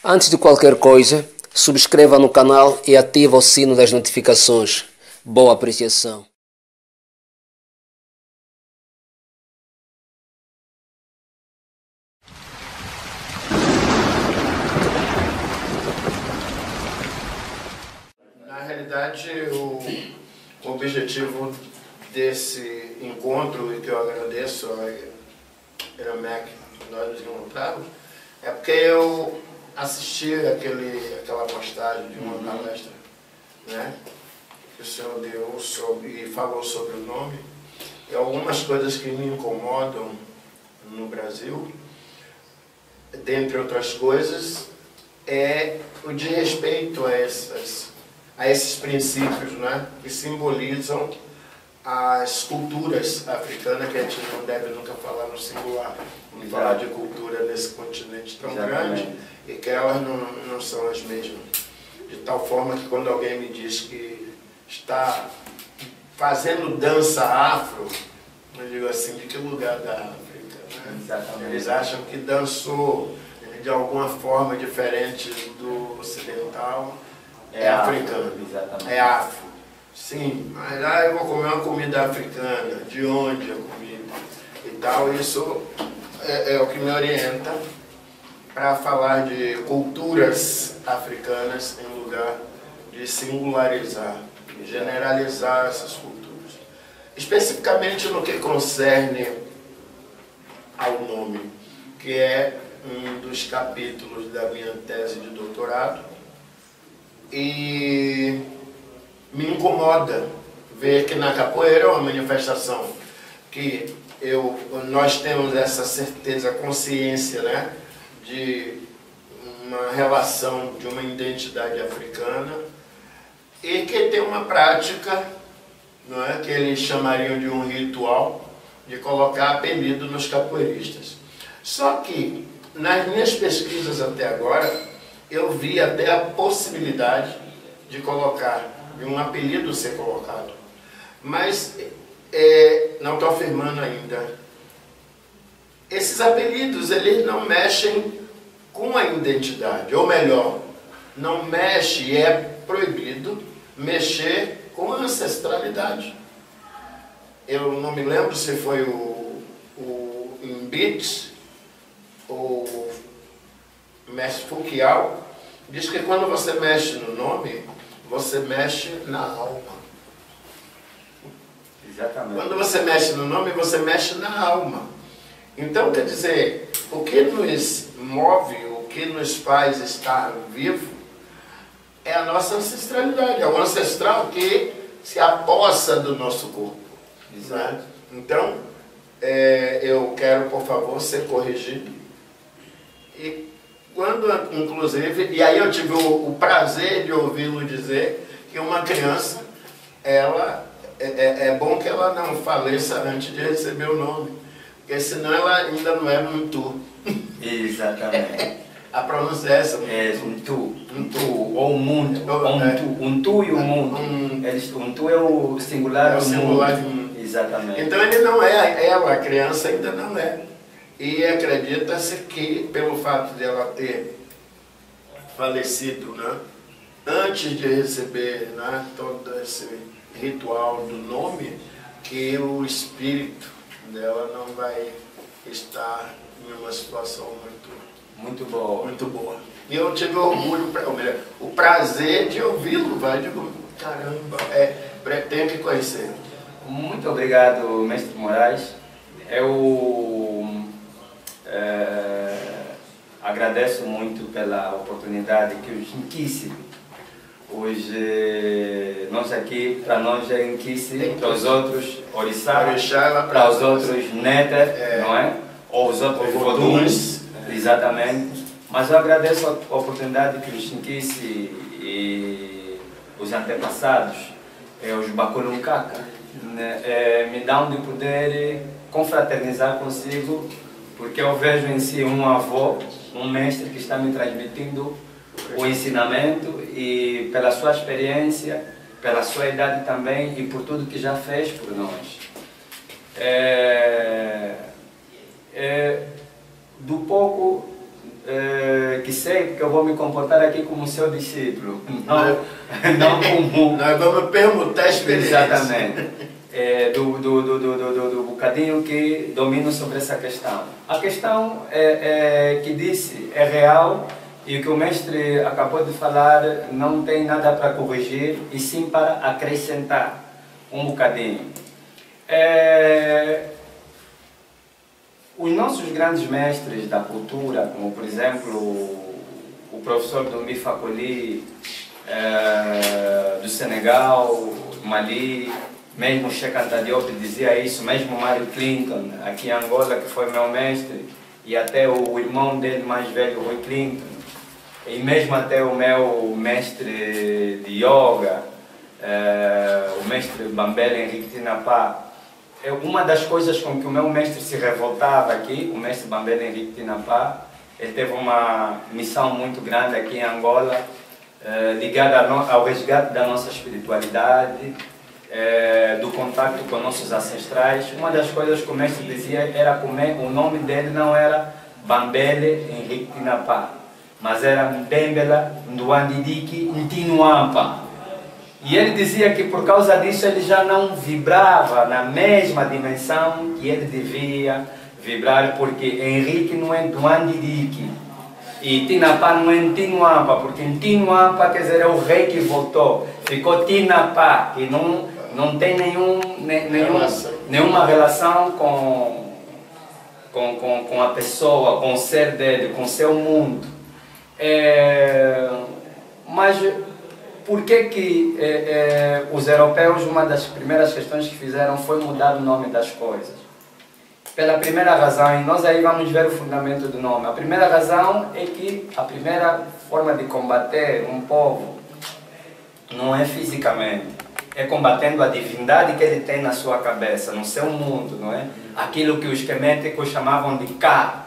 Antes de qualquer coisa, subscreva no canal e ative o sino das notificações. Boa apreciação. Na realidade, o objetivo desse encontro, e que eu agradeço a Iramec que nós nos encontramos, é porque eu assisti aquela postagem de uma palestra, né, que o senhor deu e falou sobre o nome, e algumas coisas que me incomodam no Brasil, dentre outras coisas, é o desrespeito a esses princípios, né, que simbolizam as culturas africanas, que a gente não deve nunca falar no singular, não falar de cultura nesse continente tão grande, e que elas não são as mesmas. De tal forma que quando alguém me diz que está fazendo dança afro, eu digo assim, de que lugar da África? Né? Eles acham que dançou de alguma forma diferente do ocidental, é africano, é afro. Sim, mas eu vou comer uma comida africana, de onde eu comi e tal, isso é o que me orienta para falar de culturas africanas em lugar de singularizar, generalizar essas culturas. Especificamente no que concerne ao nome, que é um dos capítulos da minha tese de doutorado, e me incomoda ver que na capoeira é uma manifestação que nós temos essa certeza, consciência, né, de uma relação, de uma identidade africana, e que tem uma prática, não é, que eles chamariam de um ritual, de colocar apelido nos capoeiristas. Só que, nas minhas pesquisas até agora, eu vi até a possibilidade de colocar, de um apelido ser colocado. Mas não estou afirmando ainda. Esses apelidos, eles não mexem com a identidade, ou melhor, não mexe e é proibido mexer com a ancestralidade. Eu não me lembro se foi o Mbit ou o mestre Foucault, diz que quando você mexe no nome, você mexe na alma. Exatamente. Quando você mexe no nome, você mexe na alma. Então, quer dizer, o que nos move, o que nos faz estar vivo, é a nossa ancestralidade. É o ancestral que se apossa do nosso corpo. Exato. Né? Então, eu quero, por favor, ser corrigido. E quando, inclusive, e aí eu tive o prazer de ouvi-lo dizer que uma criança, ela é bom que ela não faleça antes de receber o nome, porque senão ela ainda não é Muntu. Exatamente. A pronúncia é essa? É Muntu, ou Muntu, Untu e o Muntu. Untu é o singular do mundo. Exatamente. Então ele não é, ela, a criança ainda não é. E acredita-se que, pelo fato de ela ter falecido, né, antes de receber, né, todo esse ritual do nome, que o espírito dela não vai estar em uma situação muito boa. E eu tive orgulho, o prazer de ouvi-lo, digo, caramba, tenho que conhecer. Muito obrigado, mestre Moraes. Eu agradeço muito pela oportunidade que o Nkici, hoje nós aqui, para nós é Nkici, para os outros Orixá, para os outros Néter, não é? Ou os outros Voduns, exatamente. Mas eu agradeço a oportunidade que os Nkici e os antepassados, os Bakulunkaka, me dão de poder confraternizar consigo, porque eu vejo em si um avô, um mestre que está me transmitindo o ensinamento, e pela sua experiência, pela sua idade também, e por tudo que já fez por nós. Do pouco que sei, porque eu vou me comportar aqui como seu discípulo, não como... Nós vamos permutar a experiência. Exatamente. Do bocadinho que domino sobre essa questão. A questão que disse é real e o que o mestre acabou de falar não tem nada para corrigir e sim para acrescentar um bocadinho. Os nossos grandes mestres da cultura, como por exemplo o professor Dombi Fakoli, do Senegal, Mali, mesmo Cheikh Anta Diop dizia isso, mesmo Mário Clinton, aqui em Angola, que foi meu mestre, e até o irmão dele mais velho, Rui Clinton, e mesmo até o meu mestre de yoga, o mestre Bambele Henrique Tinapá. Uma das coisas com que o meu mestre se revoltava aqui, o mestre Bambele Henrique Tinapá, ele teve uma missão muito grande aqui em Angola, ligada ao resgate da nossa espiritualidade, do contato com nossos ancestrais. Uma das coisas que o mestre dizia era que o nome dele não era Bambele Henrique Tinapá, mas era Mbembela Nduandidiki Ntinuampa. E ele dizia que por causa disso ele já não vibrava na mesma dimensão que ele devia vibrar, porque Henrique não é Nduandidiki e Tinapá não é Ntinuampa, porque Ntinuampa quer dizer é o rei que voltou, ficou Tinapá, que não tem nenhuma relação com a pessoa, com o ser dele, com o seu mundo. Mas por que os europeus, uma das primeiras questões que fizeram foi mudar o nome das coisas? Pela primeira razão, e nós aí vamos ver o fundamento do nome. A primeira razão é que a primeira forma de combater um povo não é fisicamente, é combatendo a divindade que ele tem na sua cabeça, no seu mundo, não é? Aquilo que os queméticos chamavam de Ka.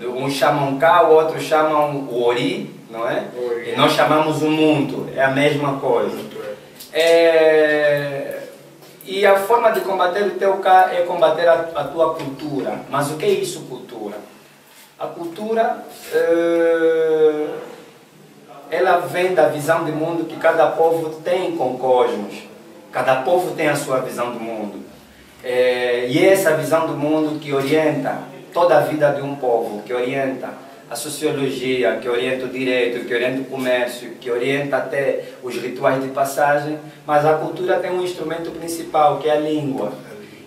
Uns chamam Ka, outros chamam o Ori, não é? E nós chamamos o mundo, é a mesma coisa. E a forma de combater o teu Ka é combater a tua cultura. Mas o que é isso, cultura? A cultura, ela vem da visão de mundo que cada povo tem com o cosmos. Cada povo tem a sua visão do mundo. E é essa visão do mundo que orienta toda a vida de um povo, que orienta a sociologia, que orienta o direito, que orienta o comércio, que orienta até os rituais de passagem, mas a cultura tem um instrumento principal, que é a língua.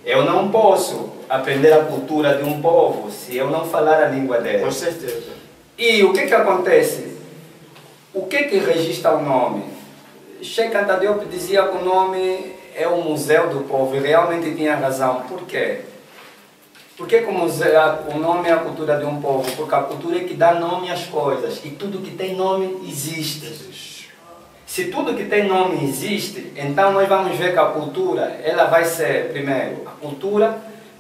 Eu não posso aprender a cultura de um povo se eu não falar a língua dele. Com certeza. E o que acontece? O que registra o nome? Cheikh Anta Diop dizia que o nome é o museu do povo, e realmente tinha razão. Por quê? Porque o nome é a cultura de um povo, porque a cultura é que dá nome às coisas, e tudo que tem nome existe. Se tudo que tem nome existe, então nós vamos ver que a cultura, ela vai ser, primeiro, a cultura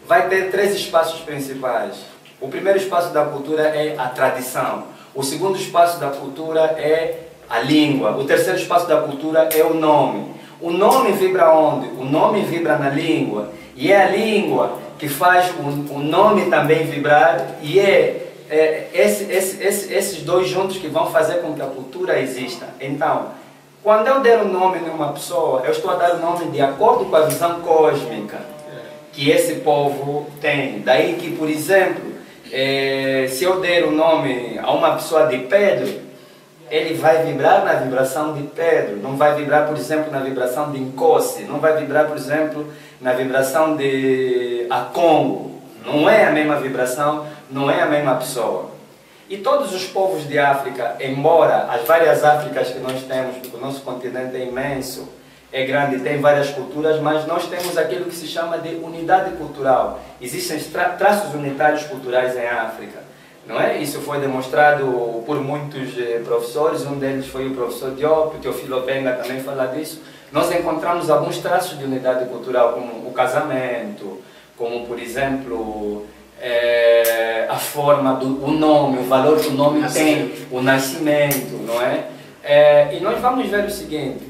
vai ter 3 espaços principais. O primeiro espaço da cultura é a tradição, o segundo espaço da cultura é a língua, o terceiro espaço da cultura é o nome. O nome vibra onde? O nome vibra na língua, e é a língua que faz o nome também vibrar, e esses dois juntos que vão fazer com que a cultura exista. Então, quando eu der o nome de uma pessoa, eu estou a dar o nome de acordo com a visão cósmica que esse povo tem. Daí que, por exemplo, se eu der o nome a uma pessoa de Pedro, ele vai vibrar na vibração de Pedro, não vai vibrar, por exemplo, na vibração de Nkosi, não vai vibrar, por exemplo, na vibração de Akongo. Não é a mesma vibração, não é a mesma pessoa. E todos os povos de África, embora as várias Áfricas que nós temos, porque o nosso continente é imenso, é grande, tem várias culturas, mas nós temos aquilo que se chama de unidade cultural. Existem traços unitários culturais em África. Não é? Isso foi demonstrado por muitos professores, um deles foi o professor Diop, o Teofilo Benga também fala disso. Nós encontramos alguns traços de unidade cultural, como o casamento, como, por exemplo, a forma o nome, o valor que o nome tem, o nascimento, não é? E nós vamos ver o seguinte,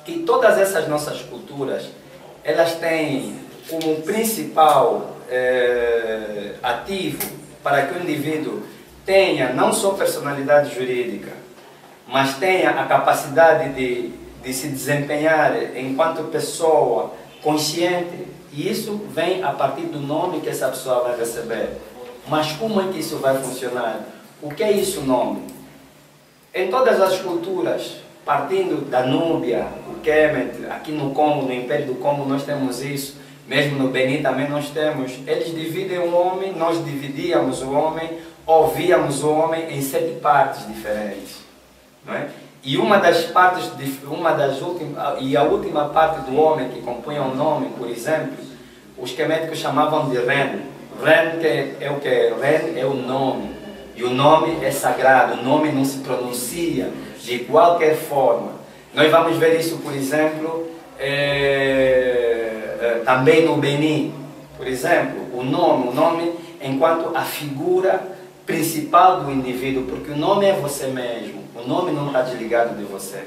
que todas essas nossas culturas, elas têm como principal ativo para que o indivíduo tenha não só personalidade jurídica, mas tenha a capacidade de se desempenhar enquanto pessoa consciente, e isso vem a partir do nome que essa pessoa vai receber. Mas como é que isso vai funcionar? O que é isso, nome? Em todas as culturas, partindo da Núbia, o Kemet, aqui no Congo, no Império do Congo, nós temos isso, mesmo no Benin também nós temos, eles dividem o homem, nós dividíamos o homem, ouvíamos o homem em 7 partes diferentes, não é? E uma das partes, a última parte do homem que compunha o nome, por exemplo, os queméticos chamavam de Ren. Ren é o que? Ren é o nome. E o nome é sagrado, o nome não se pronuncia de qualquer forma. Nós vamos ver isso, por exemplo, também no Benin. Por exemplo, o nome enquanto a figura principal do indivíduo, porque o nome é você mesmo. O nome não está desligado de você. É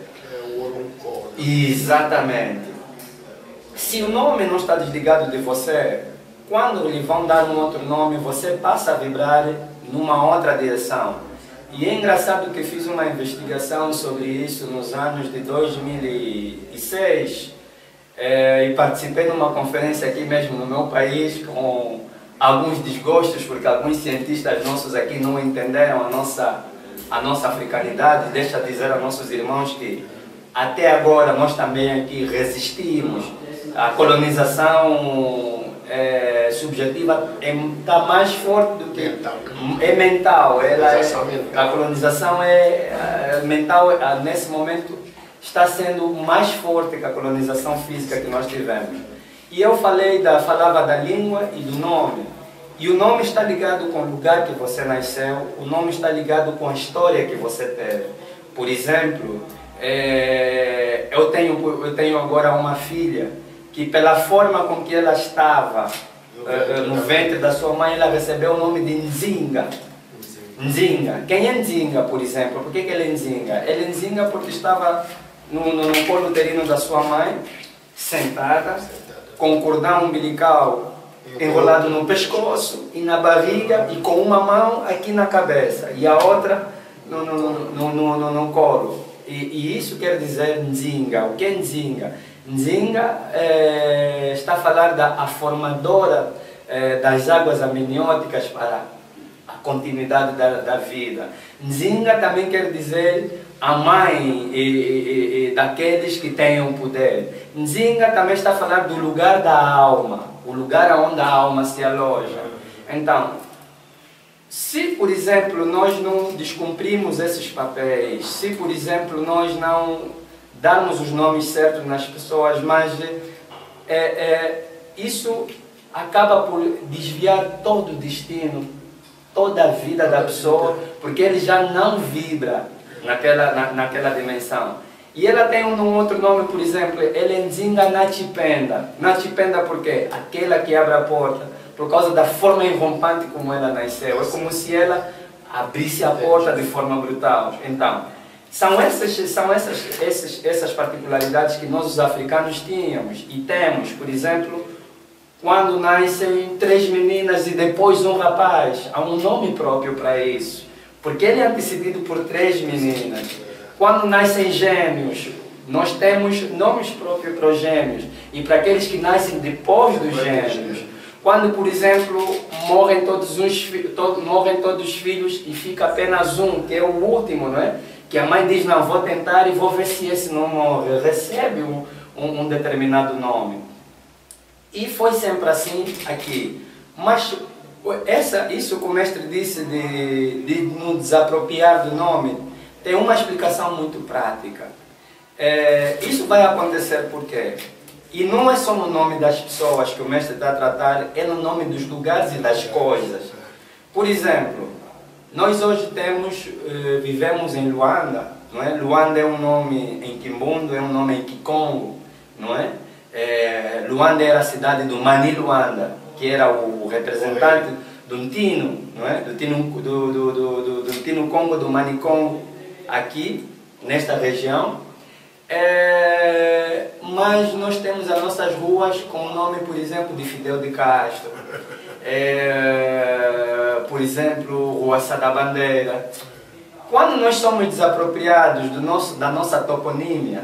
o Oruncó. Exatamente. Se o nome não está desligado de você, quando lhe vão dar um outro nome, você passa a vibrar numa outra direção. E é engraçado que fiz uma investigação sobre isso nos anos de 2006 e participei de uma conferência aqui mesmo no meu país com alguns desgostos, porque alguns cientistas nossos aqui não entenderam a nossa africanidade. Deixa eu dizer aos nossos irmãos que até agora nós também aqui resistimos. A colonização subjetiva está mais forte do que é mental. A colonização mental nesse momento está sendo mais forte que a colonização física que nós tivemos. E eu falava da língua e do nome. E o nome está ligado com o lugar que você nasceu, o nome está ligado com a história que você teve. Por exemplo, eu tenho agora uma filha que, pela forma com que ela estava no ventre da sua mãe, ela recebeu o nome de Nzinga. Nzinga. Quem é Nzinga, por exemplo? Por que ele é Nzinga? Ele é Nzinga porque estava no colo uterino da sua mãe, sentada, com o cordão umbilical enrolado no pescoço e na barriga, e com uma mão aqui na cabeça e a outra no colo. E isso quer dizer Nzinga. O que é Nzinga? Nzinga está a falar da formadora das águas amnióticas para a continuidade da vida. Nzinga também quer dizer a mãe daqueles que têm o poder. Nzinga também está a falar do lugar da alma, o lugar onde a alma se aloja. Então, se, por exemplo, nós não descumprimos esses papéis, se, por exemplo, nós não darmos os nomes certos nas pessoas, mas isso acaba por desviar todo o destino, toda a vida da pessoa, porque ele já não vibra naquela dimensão. E ela tem um outro nome, por exemplo, ele é Nzinga Natipenda. Natipenda por quê? Aquela que abre a porta, por causa da forma irrompante como ela nasceu. É como se ela abrisse a porta de forma brutal. Então, são essas particularidades que nós, os africanos, tínhamos e temos. Por exemplo, quando nascem 3 meninas e depois um rapaz, há um nome próprio para isso, porque ele é antecedido por 3 meninas. Quando nascem gêmeos, nós temos nomes próprios para os gêmeos e para aqueles que nascem depois dos gêmeos. Quando, por exemplo, morrem todos os filhos e fica apenas um, que é o último, não é? Que a mãe diz, não, vou tentar e vou ver se esse não morre. Recebe um determinado nome. E foi sempre assim aqui. Mas isso que o mestre disse de nos desapropriar do nome, tem uma explicação muito prática. Isso vai acontecer por quê? E não é só no nome das pessoas que o mestre está a tratar, é no nome dos lugares e das coisas. Por exemplo, nós hoje vivemos em Luanda, não é? Luanda é um nome em Quimbundo, é um nome em Kikongo, não é? Luanda era a cidade do Mani Luanda, que era o representante do Ntino, não é? do Ntino Congo, do Mani Congo, aqui, nesta região. Mas nós temos as nossas ruas com o nome, por exemplo, de Fidel de Castro. por exemplo, Rua Sá da Bandeira. Quando nós somos desapropriados da nossa toponímia,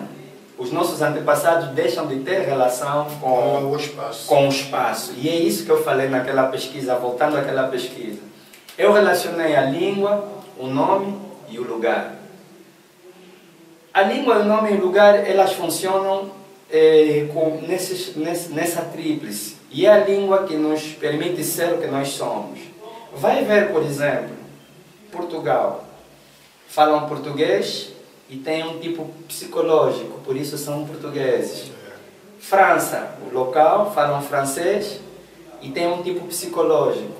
os nossos antepassados deixam de ter relação com o espaço. E é isso que eu falei naquela pesquisa, voltando àquela pesquisa. Eu relacionei a língua, o nome e o lugar. A língua, o nome e o lugar, elas funcionam nessa tríplice. E é a língua que nos permite ser o que nós somos. Vai ver, por exemplo, Portugal. Falam português e tem um tipo psicológico, por isso são portugueses. França, o local, falam francês e tem um tipo psicológico.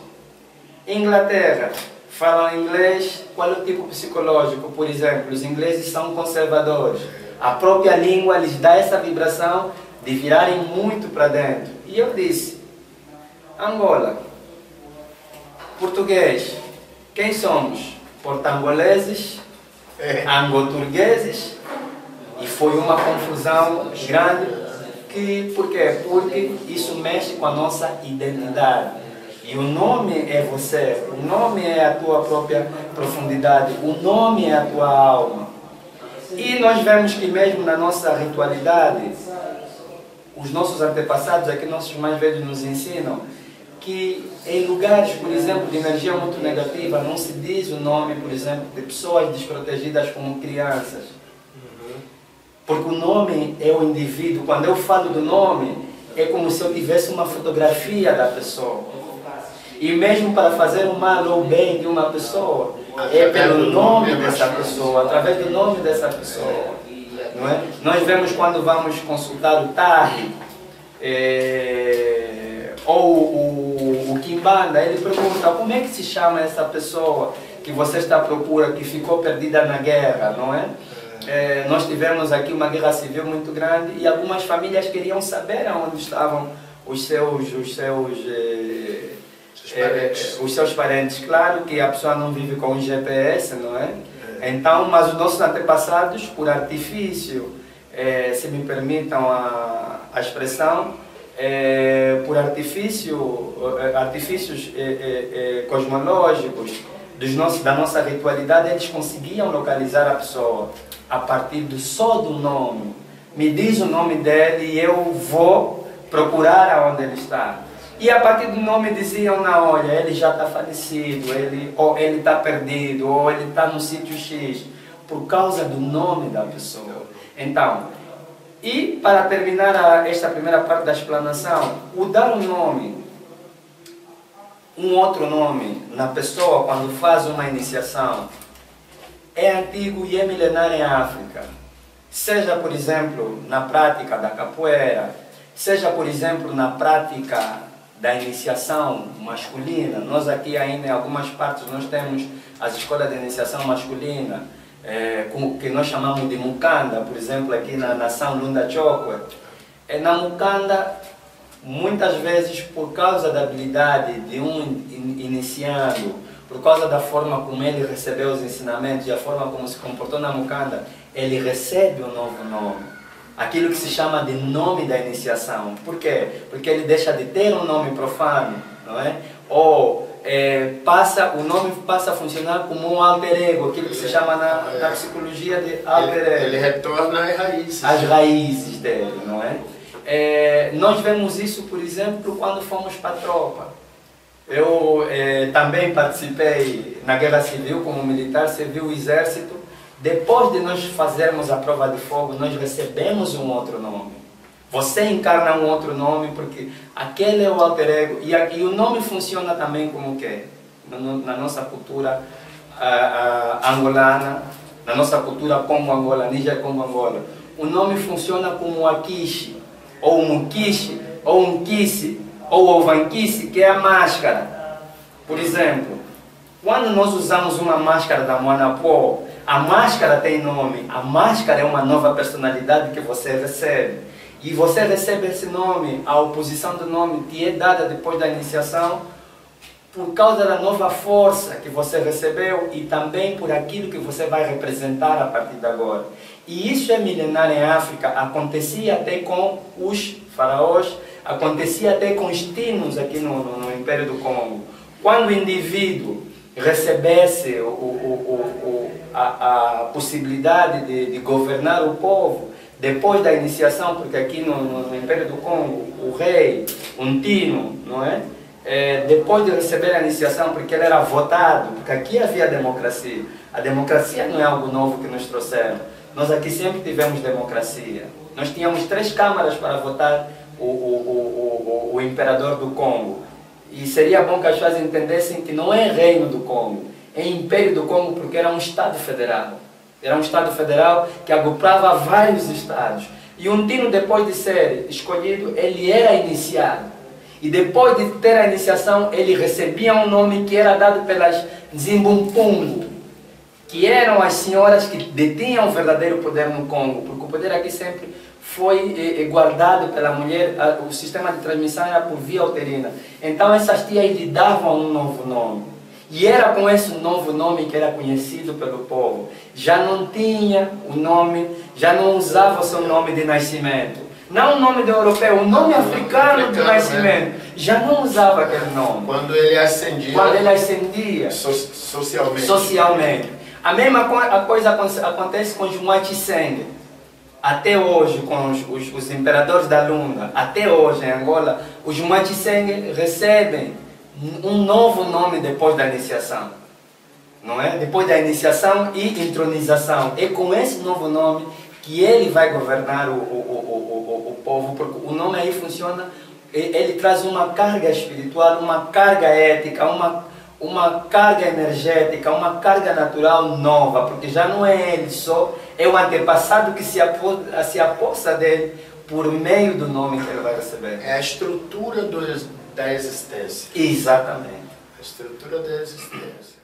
Inglaterra, falam inglês, qual é o tipo psicológico? Por exemplo, os ingleses são conservadores. A própria língua lhes dá essa vibração de virarem muito para dentro. E eu disse, Angola, português, quem somos? Portangoleses, angoturgueses, e foi uma confusão grande. Por quê? Porque isso mexe com a nossa identidade. E o nome é você, o nome é a tua própria profundidade, o nome é a tua alma. E nós vemos que mesmo na nossa ritualidade, os nossos antepassados, aqui nossos mais velhos nos ensinam, que em lugares, por exemplo, de energia muito negativa, não se diz o nome, por exemplo, de pessoas desprotegidas como crianças. Porque o nome é o indivíduo. Quando eu falo do nome, é como se eu tivesse uma fotografia da pessoa. E mesmo para fazer o mal ou o bem de uma pessoa, é pelo nome dessa pessoa, através do nome dessa pessoa. Não é? Nós vemos quando vamos consultar o Tarri, ou o Kimbanda, ele pergunta como é que se chama essa pessoa que você está à procura, que ficou perdida na guerra, não é? Nós tivemos aqui uma guerra civil muito grande e algumas famílias queriam saber onde estavam os seus parentes. Claro que a pessoa não vive com o GPS, não é? Então, mas os nossos antepassados, por artifício, se me permitam a expressão, por artifícios cosmológicos da nossa ritualidade, eles conseguiam localizar a pessoa a partir só do nome. Me diz o nome dele e eu vou procurar aonde ele está. E a partir do nome diziam, não, olha, ele já está falecido, ou ele está perdido, ou ele está no sítio X, por causa do nome da pessoa. Então, e para terminar esta primeira parte da explanação, o dar um nome, um outro nome na pessoa quando faz uma iniciação, é antigo e é milenar em África. Seja, por exemplo, na prática da capoeira, seja, por exemplo, na prática da iniciação masculina. Nós aqui ainda em algumas partes nós temos as escolas de iniciação masculina, que nós chamamos de Mukanda, por exemplo, aqui na nação Lunda Chokwe. Na Mukanda, muitas vezes, por causa da habilidade de um iniciando, por causa da forma como ele recebeu os ensinamentos e a forma como se comportou na Mukanda, ele recebe um novo nome. Aquilo que se chama de nome da iniciação. Por quê? Porque ele deixa de ter um nome profano, não é? Ou o nome passa a funcionar como um alter ego, aquilo que se chama na psicologia de alter ego. Ele retorna às raízes. As raízes dele, não é? Nós vemos isso, por exemplo, quando fomos para a tropa. Eu também participei na Guerra Civil como militar, servi o exército. Depois de nós fazermos a prova de fogo, nós recebemos um outro nome. Você encarna um outro nome porque aquele é o alter ego. E o nome funciona também como o quê? Na nossa cultura angolana, na nossa cultura Congo-Angola, Níger-Congo-Angola. O nome funciona como o Akishi, ou o Mukishi, ou um Kisi, ou o Vankisi, que é a máscara. Por exemplo, quando nós usamos uma máscara da Moanapó, a máscara tem nome, a máscara é uma nova personalidade que você recebe. E você recebe esse nome, a oposição do nome te é dada depois da iniciação por causa da nova força que você recebeu e também por aquilo que você vai representar a partir de agora. E isso é milenar em África, acontecia até com os faraós, acontecia até com os tinos aqui no Império do Congo. Quando o indivíduo recebesse a possibilidade de governar o povo, depois da iniciação, porque aqui no Império do Congo, o rei, um tino, não é? Depois de receber a iniciação, porque ele era votado, porque aqui havia democracia. A democracia não é algo novo que nos trouxeram. Nós aqui sempre tivemos democracia. Nós tínhamos 3 câmaras para votar o imperador do Congo. E seria bom que as pessoas entendessem que não é reino do Congo, é Império do Congo, porque era um Estado federal. Era um Estado federal que agrupava vários estados. E um tino, depois de ser escolhido, ele era iniciado. E depois de ter a iniciação, ele recebia um nome que era dado pelas Nzimbumpungu, que eram as senhoras que detinham o verdadeiro poder no Congo, porque o poder aqui sempre foi guardado pela mulher, o sistema de transmissão era por via uterina. Então essas tias lhe davam um novo nome. E era com esse novo nome que era conhecido pelo povo. Já não tinha o nome, já não usava o seu nome de nascimento. Não o nome do europeu, o nome africano de nascimento. Já não usava aquele nome. Quando ele ascendia. Socialmente. A mesma coisa acontece com os Muatseng. Até hoje, com os imperadores da Lunga, até hoje em Angola, os Muatseng recebem um novo nome depois da iniciação, não é? Depois da iniciação e entronização. É com esse novo nome que ele vai governar o povo, porque o nome aí funciona, ele traz uma carga espiritual, uma carga ética, uma carga energética, uma carga natural nova, porque já não é ele só, é o antepassado que se aposta dele por meio do nome que ele vai receber. É a estrutura da existência. Exatamente. A estrutura da existência.